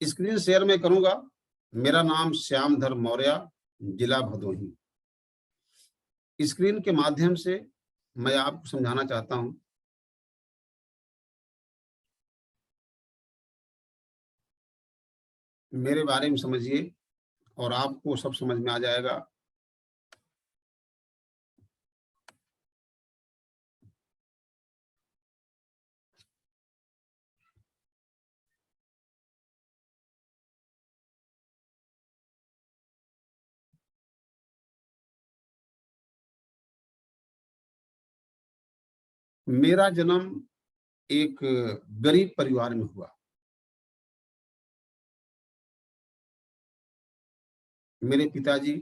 Screen share मैं करूंगा। मेरा नाम श्यामधर मौर्य, जिला भदोही। स्क्रीन के माध्यम से मैं आपको समझाना चाहता हूं। मेरे बारे में समझिए और आपको सब समझ में आ जाएगा। मेरा जन्म एक गरीब परिवार में हुआ। मेरे पिताजी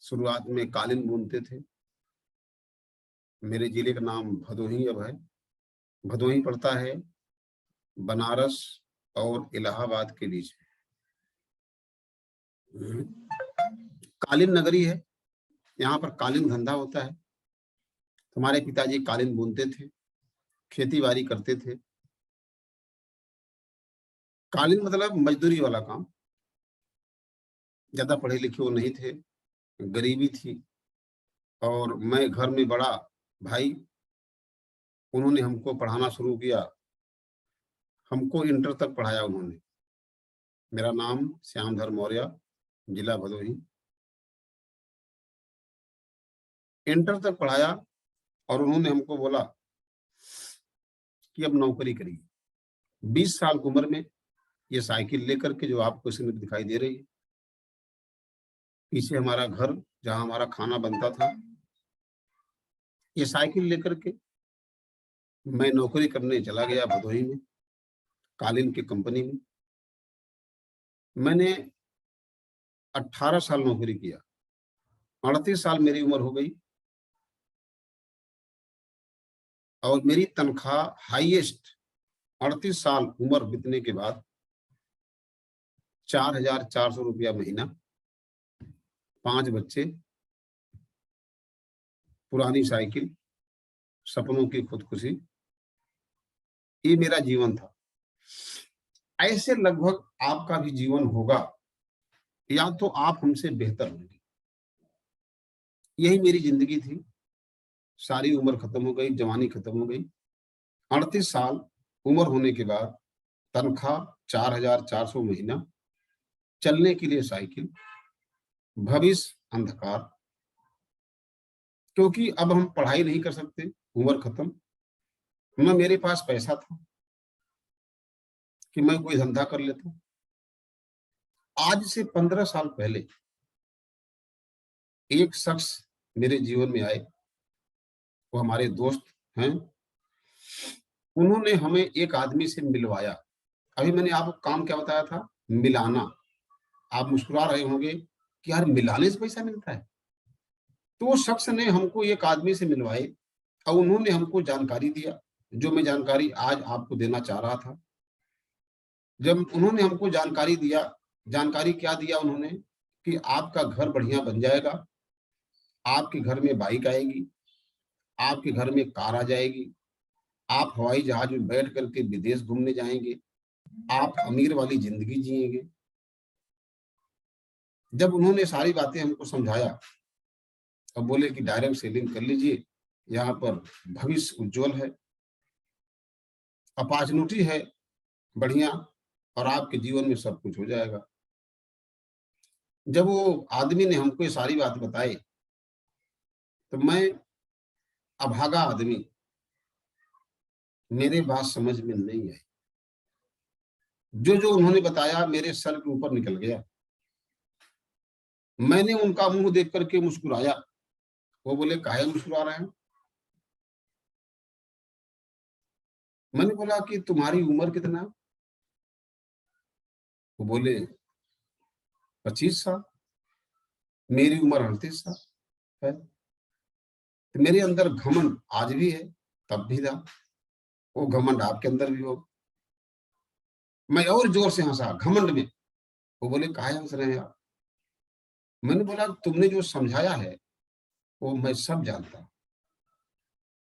शुरुआत में कालीन बुनते थे। मेरे जिले का नाम भदोही अब है। भदोही पड़ता है बनारस और इलाहाबाद के बीच में। कालीन नगरी है, यहाँ पर कालीन धंधा होता है। हमारे पिताजी कालीन बुनते थे, खेती बाड़ी करते थे। कालीन मतलब मजदूरी वाला काम। ज्यादा पढ़े लिखे वो नहीं थे, गरीबी थी। और मैं घर में बड़ा भाई, उन्होंने हमको पढ़ाना शुरू किया। हमको इंटर तक पढ़ाया उन्होंने। मेरा नाम श्यामधर मौर्य, जिला भदोही। इंटर तक पढ़ाया और उन्होंने हमको बोला कि अब नौकरी करिए। 20 साल की उम्र में ये साइकिल लेकर के, जो आपको इसमें दिखाई दे रही है, पीछे हमारा घर जहां हमारा खाना बनता था, ये साइकिल लेकर के मैं नौकरी करने चला गया भदोही में, कालीन की कंपनी में। मैंने 18 साल नौकरी किया। 38 साल मेरी उम्र हो गई और मेरी तनख्वाह हाईएस्ट 38 साल उम्र बीतने के बाद 4,400 रुपया महीना, 5 बच्चे, पुरानी साइकिल, सपनों की खुदकुशी, ये मेरा जीवन था। ऐसे लगभग आपका भी जीवन होगा, या तो आप हमसे बेहतर होंगे। यही मेरी जिंदगी थी। सारी उम्र खत्म हो गई, जवानी खत्म हो गई। 38 साल उम्र होने के बाद तनख्वाह 4,400 महीना, चलने के लिए साइकिल, भविष्य अंधकार। क्योंकि अब हम पढ़ाई नहीं कर सकते, उम्र खत्म। न मेरे पास पैसा था कि मैं कोई धंधा कर लेता। आज से 15 साल पहले एक शख्स मेरे जीवन में आए, वो हमारे दोस्त हैं। उन्होंने हमें एक आदमी से मिलवाया। अभी मैंने आपको काम क्या बताया था, मिलाना। आप मुस्कुरा रहे होंगे कि यार मिलाने से पैसा मिलता है। तो वो शख्स ने हमको एक आदमी से मिलवाए और उन्होंने हमको जानकारी दिया, जो मैं जानकारी आज आपको देना चाह रहा था। जब उन्होंने हमको जानकारी दिया, जानकारी क्या दिया उन्होंने, कि आपका घर बढ़िया बन जाएगा, आपके घर में बाइक आएगी, आपके घर में कार आ जाएगी, आप हवाई जहाज में बैठ करके विदेश घूमने जाएंगे, आप अमीर वाली जिंदगी जिएंगे। जब उन्होंने सारी बातें हमको समझाया, तो बोले कि डायरेक्ट सेलिंग कर लीजिए, यहाँ पर भविष्य उज्जवल है, अपॉर्चुनिटी है बढ़िया, और आपके जीवन में सब कुछ हो जाएगा। जब वो आदमी ने हमको ये सारी बात बताई, तो मैं अभागा आदमी, मेरे बात समझ में नहीं आई। जो जो उन्होंने बताया मेरे सर के ऊपर निकल गया। मैंने उनका मुंह देख करके मुस्कुराया। वो बोले काहे मुस्कुरा रहे हैं? मैंने बोला कि तुम्हारी उम्र कितना है? वो बोले 25 साल। मेरी उम्र 38 साल है। तो मेरे अंदर घमंड आज भी है, तब भी था। वो घमंड आपके अंदर भी हो। मैं और जोर से हंसा घमंड में। वो बोले काहे हंस रहे हैं आप? मैंने बोला तुमने जो समझाया है वो मैं सब जानता हूं।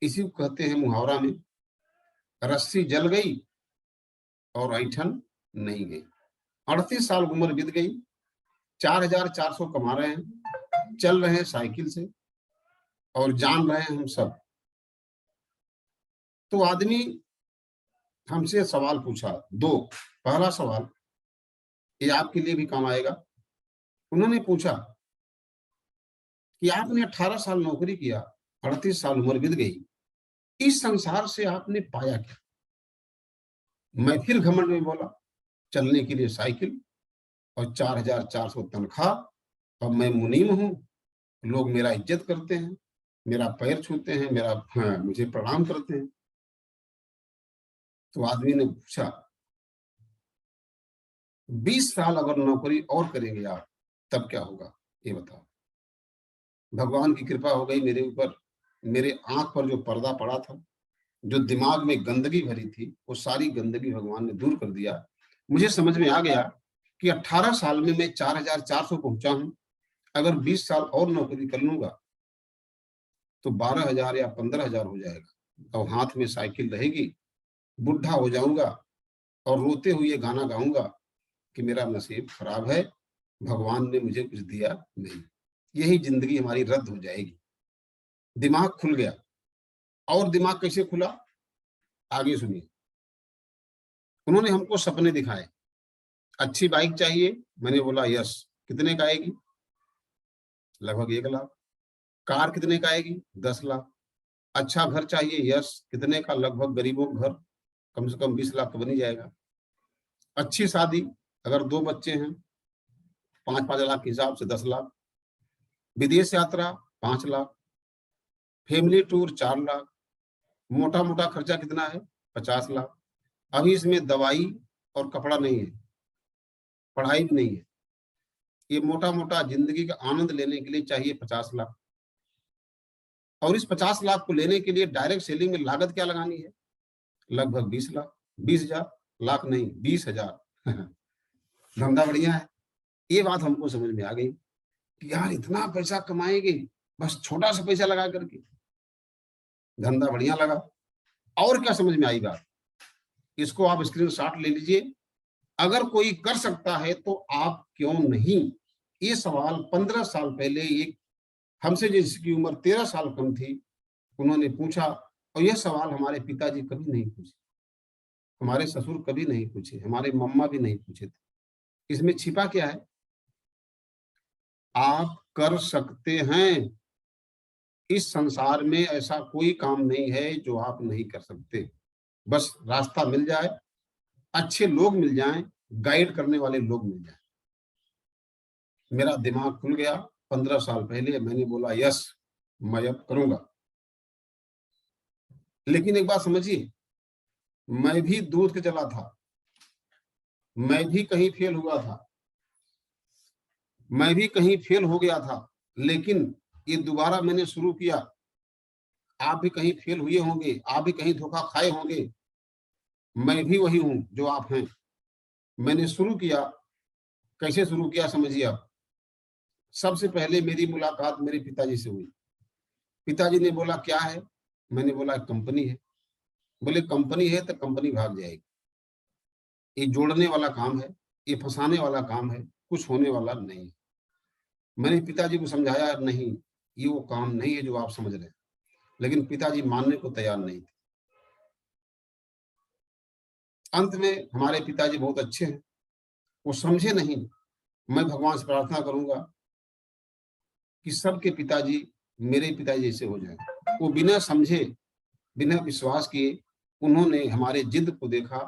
इसी को कहते हैं मुहावरा में रस्सी जल गई और ऐठन नहीं गई। 38 साल उम्र बीत गई, 4,400 कमा रहे हैं, चल रहे हैं साइकिल से और जान रहे हैं हम सब। तो आदमी हमसे सवाल पूछा, दो। पहला सवाल, ये आपके लिए भी काम आएगा। उन्होंने पूछा कि आपने 18 साल नौकरी किया, 38 साल उम्र बीत गई, इस संसार से आपने पाया क्या? मैं फिर घमंड में बोला, चलने के लिए साइकिल और 4,400 तनख्वाह। अब मैं मुनीम हूं, लोग मेरा इज्जत करते हैं, मेरा पैर छूते हैं, मुझे प्रणाम करते हैं। तो आदमी ने पूछा, 20 साल अगर नौकरी और करेंगे आप, तब क्या होगा, ये बताओ। भगवान की कृपा हो गई मेरे ऊपर। मेरे आंख पर जो पर्दा पड़ा था, जो दिमाग में गंदगी भरी थी, वो सारी गंदगी भगवान ने दूर कर दिया। मुझे समझ में आ गया कि 18 साल में मैं 4,400 पहुंचा हूं। अगर 20 साल और नौकरी कर लूंगा तो 12,000 या 15,000 हो जाएगा और हाथ में साइकिल रहेगी। बुढ़ा हो जाऊंगा और रोते हुए गाना गाऊंगा कि मेरा नसीब खराब है, भगवान ने मुझे कुछ दिया नहीं। यही जिंदगी हमारी रद्द हो जाएगी। दिमाग खुल गया। और दिमाग कैसे खुला, आगे सुनिए। उन्होंने हमको सपने दिखाए। अच्छी बाइक चाहिए, मैंने बोला यस। कितने का आएगी? लगभग 1 लाख। कार कितने का आएगी? 10 लाख। अच्छा घर चाहिए, यस। कितने का? लगभग गरीबों का घर कम से कम 20 लाख तो बन ही जाएगा। अच्छी शादी, अगर 2 बच्चे हैं, 5-5 लाख के हिसाब से 10 लाख। विदेश यात्रा 5 लाख। Family tour 4 lakh. मोटा मोटा खर्चा कितना है? 50 लाख। अभी इसमें दवाई और कपड़ा नहीं है, पढ़ाई भी नहीं है। ये मोटा मोटा जिंदगी का आनंद लेने के लिए चाहिए 50 लाख। और इस 50 लाख को लेने के लिए डायरेक्ट सेलिंग में लागत क्या लगानी है? लगभग 20 लाख। 20,000, लाख नहीं, 20,000। धंधा बढ़िया है। ये बात हमको समझ में आ गई कि यार इतना पैसा कमाएंगे बस छोटा सा पैसा लगा करके। धंधा बढ़िया लगा। और क्या समझ में आई बात, इसको आप स्क्रीनशॉट ले लीजिए। अगर कोई कर सकता है तो आप क्यों नहीं? ये सवाल 15 साल पहले एक हमसे जिसकी उम्र 13 साल कम थी, उन्होंने पूछा। और यह सवाल हमारे पिताजी कभी नहीं पूछे, हमारे ससुर कभी नहीं पूछे, हमारे मम्मा भी नहीं पूछे थे। इसमें छिपा क्या है? आप कर सकते हैं। इस संसार में ऐसा कोई काम नहीं है जो आप नहीं कर सकते। बस रास्ता मिल जाए, अच्छे लोग मिल जाएं, गाइड करने वाले लोग मिल जाएं। मेरा दिमाग खुल गया। 15 साल पहले मैंने बोला यस, मैं अब करूंगा। लेकिन एक बात समझिए, मैं भी दूध के चला था, मैं भी कहीं फेल हुआ था, मैं भी कहीं फेल हो गया था। लेकिन ये दोबारा मैंने शुरू किया। आप भी कहीं फेल हुए होंगे, आप भी कहीं धोखा खाए होंगे। मैं भी वही हूं जो आप हैं। मैंने शुरू किया। कैसे शुरू किया समझिए आप। सबसे पहले मेरी मुलाकात मेरे पिताजी से हुई। पिताजी ने बोला क्या है? मैंने बोला कंपनी है। बोले कंपनी है तो कंपनी भाग जाएगी। ये जोड़ने वाला काम है, ये फंसाने वाला काम है, कुछ होने वाला नहीं है। मैंने पिताजी को समझाया, नहीं, ये वो काम नहीं है जो आप समझ रहे हैं। लेकिन पिताजी मानने को तैयार नहीं थे। अंत में हमारे पिताजी बहुत अच्छे हैं, वो समझे नहीं। मैं भगवान से प्रार्थना करूंगा कि सबके पिताजी मेरे पिताजी जैसे हो जाएं। वो बिना समझे, बिना विश्वास किए उन्होंने हमारे जिद को देखा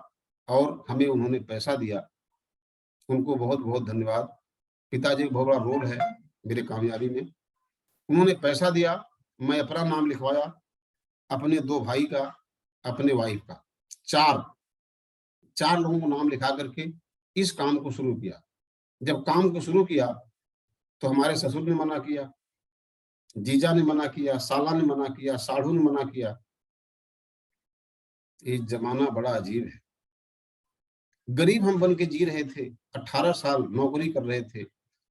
और हमें उन्होंने पैसा दिया। उनको बहुत बहुत धन्यवाद। पिताजी का बहुत बड़ा रोल है मेरे कामयाबी में। उन्होंने पैसा दिया, मैं अपना नाम लिखवाया, अपने 2 भाई का, अपने वाइफ का, 4 लोगों को नाम लिखा करके इस काम को शुरू किया। जब काम को शुरू किया तो हमारे ससुर ने मना किया, जीजा ने मना किया, साला ने मना किया, साढ़ू ने मना किया। ये जमाना बड़ा अजीब है। गरीब हम बन के जी रहे थे, 18 साल नौकरी कर रहे थे,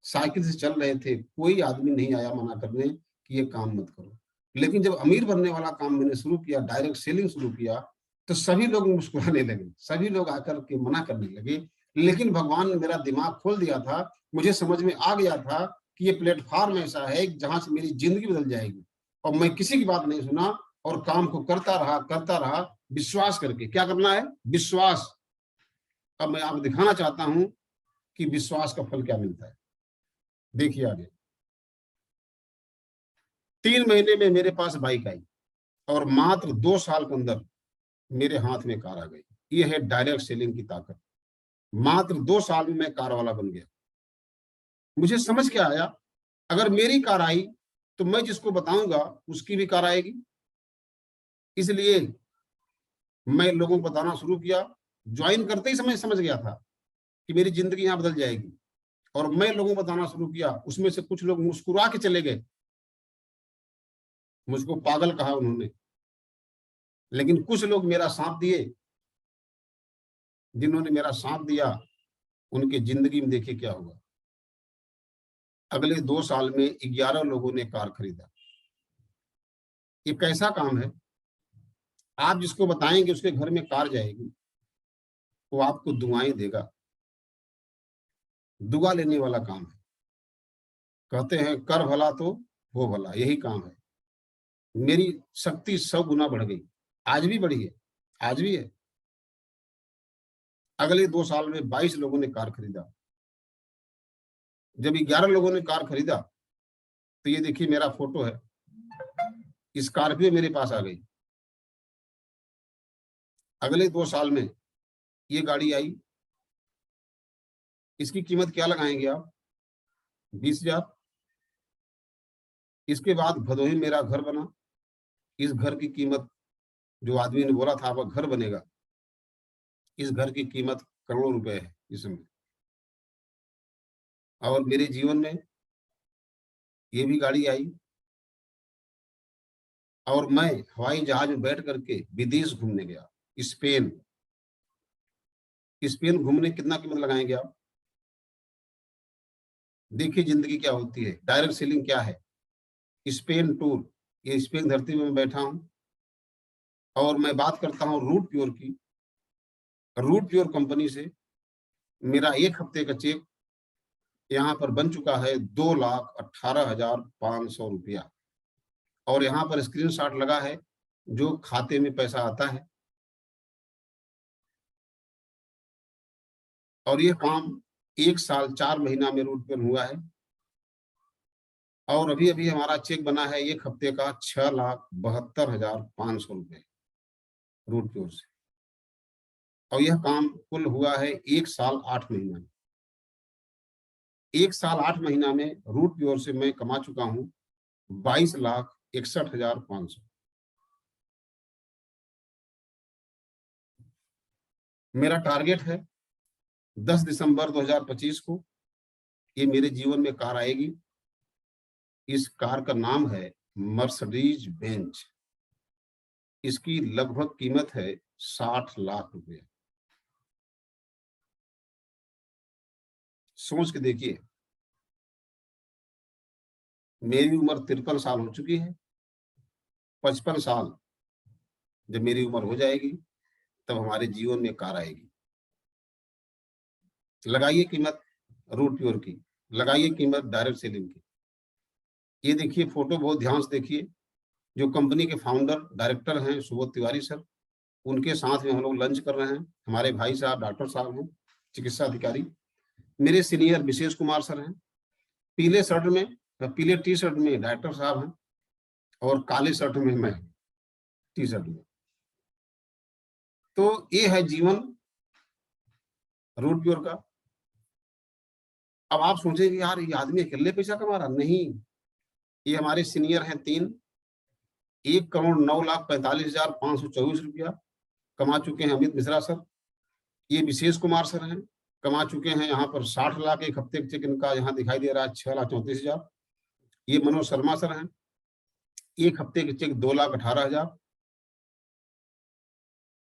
साइकिल से चल रहे थे, कोई आदमी नहीं आया मना करने कि ये काम मत करो। लेकिन जब अमीर बनने वाला काम मैंने शुरू किया, डायरेक्ट सेलिंग शुरू किया, तो सभी लोग मुस्कुराने लगे, सभी लोग आकर के मना करने लगे। लेकिन भगवान ने मेरा दिमाग खोल दिया था, मुझे समझ में आ गया था कि ये प्लेटफ़ॉर्म ऐसा है जहाँ से मेरी ज़िंदगी बदल जाएगी। और मैं किसी की बात नहीं सुना और काम को करता रहा विश्वास करके। क्या करना है? विश्वास। अब मैं आपको दिखाना चाहता हूँ कि विश्वास का फल क्या मिलता है। देखिए आगे। 3 महीने में मेरे पास बाइक आई और मात्र 2 साल के अंदर मेरे हाथ में कार आ गई। ये है डायरेक्ट सेलिंग की ताकत। मात्र 2 साल में मैं कार वाला बन गया। मुझे समझ क्या आया, अगर मेरी कार आई, तो मैं जिसको बताऊँगा, उसकी भी कार आएगी। इसलिए मैं लोगों को बताना शुरू किया। जॉइन करते ही समय समझ गया था कि मेरी ज़िंदगी यहाँ बदल जाएगी और मैं लोगों को बताना शुरू किया। उसमें से कुछ लोग मुस्कुरा के चले गए। मुझको पागल कहा उन्होंने, लेकिन कुछ लोग मेरा साथ दिए। जिन्होंने मेरा साथ दिया, उनकी ज़िंदगी में देखिए क्या हुआ। अगले 2 साल में 11 लोगों ने कार खरीदा। ये कैसा काम है? आप जिसको बताएँगे उसके घर में कार जाएगी, वो आपको दुआएँ देगा। दुआ लेने वाला काम है। कहते हैं कर भला तो हो भला, यही काम है। मेरी शक्ति 100 गुना बढ़ गई। आज भी बढ़ी है, आज भी है। अगले 2 साल में 22 लोगों ने कार खरीदा। जब 11 लोगों ने कार खरीदा, तो ये देखिए मेरा फ़ोटो है। स्कॉर्पियो मेरे पास आ गई। अगले 2 साल में ये गाड़ी आई। इसकी कीमत क्या लगाएँगे आप? 20,000। इसके बाद भदोही मेरा घर बना। इस घर की कीमत, जो आदमी ने बोला था आपका घर बनेगा, इस घर की कीमत करोड़ों रुपए है इस समय। और मेरे जीवन में ये भी गाड़ी आई और मैं हवाई जहाज में बैठ करके विदेश घूमने गया। स्पेन। स्पेन घूमने कितना कीमत लगाएँगे आप? देखिए ज़िंदगी क्या होती है, डायरेक्ट सेलिंग क्या है? स्पेन टूर, ये स्पेन धरती में मैं बैठा हूँ और मैं बात करता हूँ रूट प्योर की। रूट प्योर कंपनी से मेरा 1 हफ्ते का चेक यहाँ पर बन चुका है 2,18,500 रुपया और यहाँ पर स्क्रीनशॉट लगा है, जो खाते में पैसा आता है। और ये काम 1 साल 4 महीना में रूट प्योर हुआ है और अभी-अभी हमारा चेक बना है 1 हफ्ते का 6,72,500 रुपए रूट प्योर से। और यह काम कुल हुआ है 1 साल 8 महीना में। 1 साल 8 महीना में रूट प्योर से मैं कमा चुका हूँ 22,61,500। मेरा टारगेट है 10 दिसंबर 2025 को ये मेरे जीवन में कार आएगी। इस कार का नाम है मर्सिडीज बेंज। इसकी लगभग कीमत है 60 लाख रुपए। सोच के देखिए, मेरी उम्र 53 साल हो चुकी है। 55 साल जब मेरी उम्र हो जाएगी, तब हमारे जीवन में कार आएगी। लगाइए कीमत रूट प्योर की, लगाइए कीमत डायरेक्ट सेलिंग की। ये देखिए फ़ोटो बहुत ध्यान से देखिए, जो कंपनी के फाउंडर, डायरेक्टर हैं सुबोध तिवारी सर, उनके साथ में हम लोग लंच कर रहे हैं। हमारे भाई साहब डॉक्टर साहब हैं, चिकित्सा अधिकारी। मेरे सीनियर विशेष कुमार सर हैं। पीले शर्ट में पीले टी-शर्ट में डायरेक्टर साहब हैं और काले शर्ट में मैं, टी-शर्ट में। तो ये है जीवन रूट प्योर का। अब आप सोचेंगे यार ये आदमी अकेले पैसा कमा रहा? नहीं, ये हमारे सीनियर हैं 3, 1,09,45,524 रुपया कमा चुके हैं अमित मिश्रा सर। ये विशेष कुमार सर हैं, कमा चुके हैं यहाँ पर 60 लाख, 1 हफ्ते के चेक इनका यहाँ दिखाई दे रहा है 6,34,000। ये मनोज शर्मा सर हैं, 1 हफ्ते के चेक 2,18,000।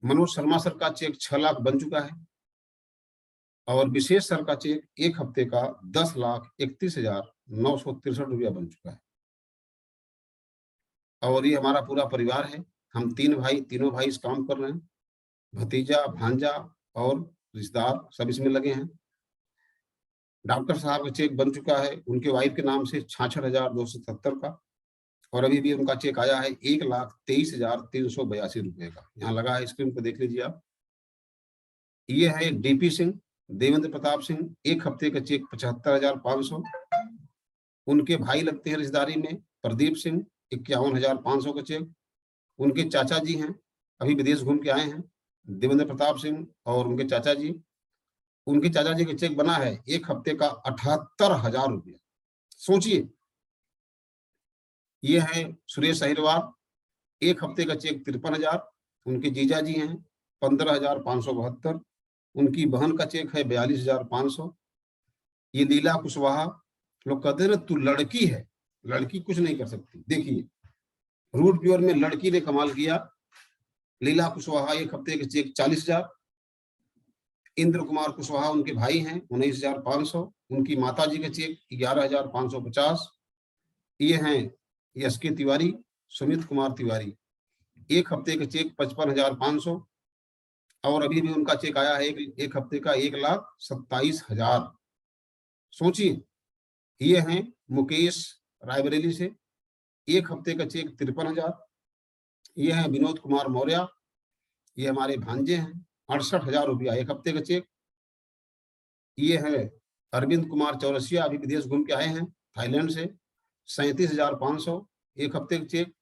मनोज शर्मा सर का चेक 6 लाख बन चुका है और विशेष सर का चेक 1 हफ्ते का 10,31,963 रुपया बन चुका है। और ये हमारा पूरा परिवार है। हम 3 भाई, तीनों भाई इस काम कर रहे हैं। भतीजा, भांजा और रिश्तेदार सब इसमें लगे हैं। डॉक्टर साहब का चेक बन चुका है, उनके वाइफ के नाम से 66,270 का, और अभी भी उनका चेक आया है 1,23,382 रुपए का। यहाँ लगा है, स्क्रीन पर देख लीजिए आप। ये है डीपी सिंह, देवेंद्र प्रताप सिंह, 1 हफ्ते का चेक 75,500। उनके भाई लगते हैं रिश्तेदारी में, प्रदीप सिंह, 51,500 का चेक। उनके चाचा जी हैं, अभी विदेश घूम के आए हैं, देवेंद्र प्रताप सिंह और उनके चाचा जी। उनके चाचा जी का चेक बना है 1 हफ्ते का 78,000 रुपया। सोचिए, ये है सुरेश अहिरवार, 1 हफ्ते का चेक 53,000। उनके जीजा जी हैं 15,572। उनकी बहन का चेक है 42,500। ये लीला कुशवाहा, लोग कहते हैं ना तू लड़की है, लड़की कुछ नहीं कर सकती। देखिए, रूट प्योर में लड़की ने कमाल किया। लीला कुशवाहा 1 हफ्ते के चेक 40,000। इंद्र कुमार कुशवाहा उनके भाई हैं, 19,500। उनकी माता जी का चेक 11,550। ये हैं एसके तिवारी, सुमित कुमार तिवारी, 1 हफ्ते के चेक 55,500। और अभी भी उनका चेक आया है एक हफ्ते का 1,27,000। सोचिए, ये हैं मुकेश रायबरेली से, 1 हफ्ते का चेक 53,000। ये है विनोद कुमार मौर्य, ये हमारे भांजे हैं, 68,000 रुपया 1 हफ्ते का चेक। ये है अरविंद कुमार चौरसिया, अभी विदेश घूम के आए हैं थाईलैंड से, 37,500 1 हफ्ते का चेक।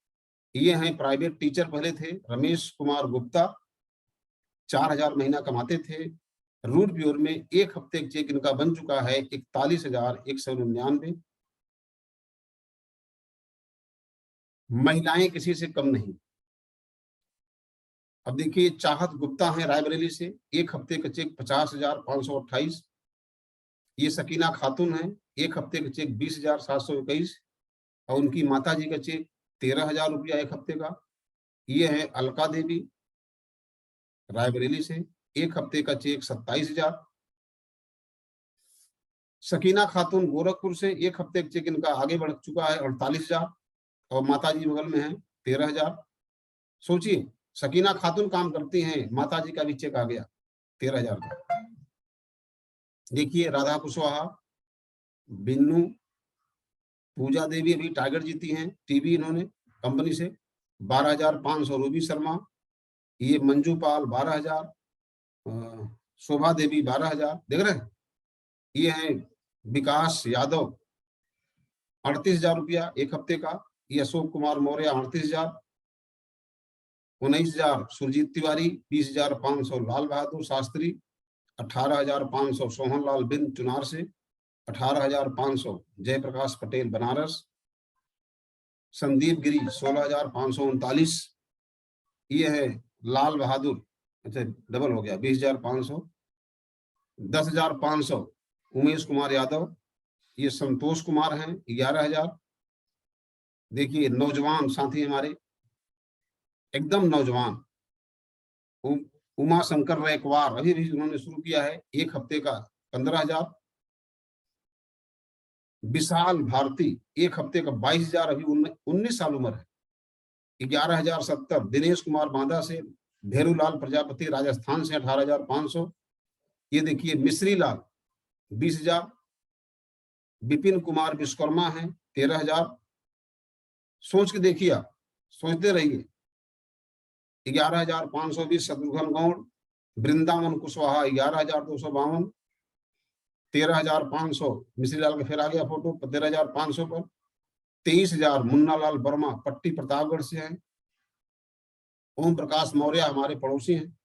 ये हैं प्राइवेट टीचर पहले थे, रमेश कुमार गुप्ता, 4,000 महीना कमाते थे। रूट प्योर में 1 हफ्ते का चेक इनका बन चुका है 41,199। महिलाएं किसी से कम नहीं। अब देखिए, चाहत गुप्ता है रायबरेली से, 1 हफ्ते का चेक 50,528। ये सकीना खातून है, 1 हफ्ते का चेक 20,721। और उनकी माता जी का चेक 13,000 रुपया 1 हफ्ते का। ये है अलका देवी रायबरेली से, 1 हफ्ते का चेक 27,000। सकीना खातून गोरखपुर से, 1 हफ्ते का चेक इनका आगे बढ़ चुका है 48,000। और माता जी बगल में है 13,000। सोचिए, सकीना खातून काम करती हैं, माता जी का भी चेक आ गया 13,000 का। देखिए, राधा कुशवाहा, बिन्नू, पूजा देवी अभी टारगेट जीती हैं टीवी इन्होंने कंपनी से, 12,500। रूबी शर्मा, ये मंजू पाल 12,000, शोभा देवी 12,000। देख रहे हैं, ये हैं विकास यादव, 38,000 रुपया 1 हफ्ते का। ये अशोक कुमार मौर्य, 38,000। 19,000 सुरजीत तिवारी, 20,500 लाल बहादुर शास्त्री, 18,500 सोहन लाल बिंद चुनार से, 18,500 जयप्रकाश पटेल बनारस। संदीप गिरी 16,539। ये है लाल बहादुर, अच्छा डबल हो गया, 20,500। 10,500 उमेश कुमार यादव, ये संतोष कुमार हैं, 11,000। देखिए, नौजवान साथी हमारे, एकदम नौजवान, उमा शंकर रैकवार, अभी भी उन्होंने शुरू किया है, 1 हफ्ते का 15,000। विशाल भारती, 1 हफ्ते का 22,000, अभी 19 साल उम्र है, 11,070। दिनेश कुमार बांदा से, भेरूलाल प्रजापति राजस्थान से, 18,500। ये देखिए मिश्री लाल, 20,000। विपिन कुमार विश्वकर्मा है, 13,000। सोच के देखिए, आप सोचते रहिए। 11,520 शत्रुघ्न गौड़, वृंदावन कुशवाहा 11,252। 13,500 मिश्रीलाल का फिर आ गया फोटो 13,500 पर। 23,000 मुन्ना लाल वर्मा, पट्टी प्रतापगढ़ से हैं। ओम प्रकाश मौर्य हमारे पड़ोसी हैं,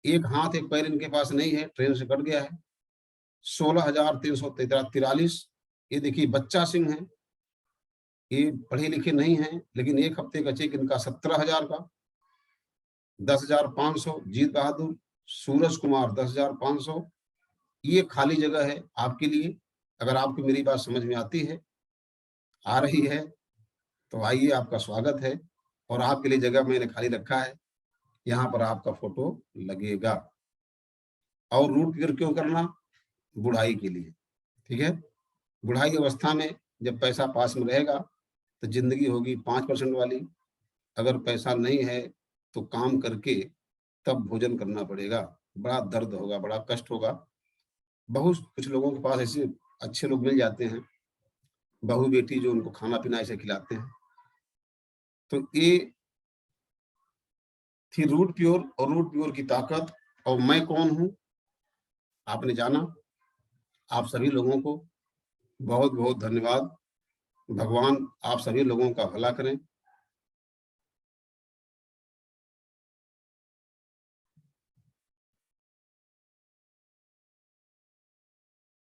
एक हाथ एक पैर इनके पास नहीं है, ट्रेन से कट गया है। 16,343। ये देखिए बच्चा सिंह है, ये पढ़े लिखे नहीं हैं, लेकिन 1 हफ्ते का चेक इनका 17,000 का। 10,500 जीत बहादुर, सूरज कुमार 10,500। ये खाली जगह है आपके लिए, अगर आपको मेरी बात समझ में आती है, आ रही है, तो आइए, आपका स्वागत है। और आपके लिए जगह मैंने खाली रखा है, यहाँ पर आपका फोटो लगेगा। और रूट क्लियर क्यों करना? बुढ़ाई के लिए, ठीक है। बुढ़ाई अवस्था में जब पैसा पास में रहेगा तो जिंदगी होगी 5% वाली। अगर पैसा नहीं है तो काम करके तब भोजन करना पड़ेगा। बड़ा दर्द होगा, बड़ा कष्ट होगा। बहुत कुछ लोगों के पास ऐसे अच्छे लोग मिल जाते हैं, बहू-बेटी जो उनको खाना-पीना ऐसे खिलाते हैं। तो ये थी रूट प्योर और रूट प्योर की ताकत। और मैं कौन हूँ, आपने जाना। आप सभी लोगों को बहुत-बहुत धन्यवाद। भगवान आप सभी लोगों का भला करें।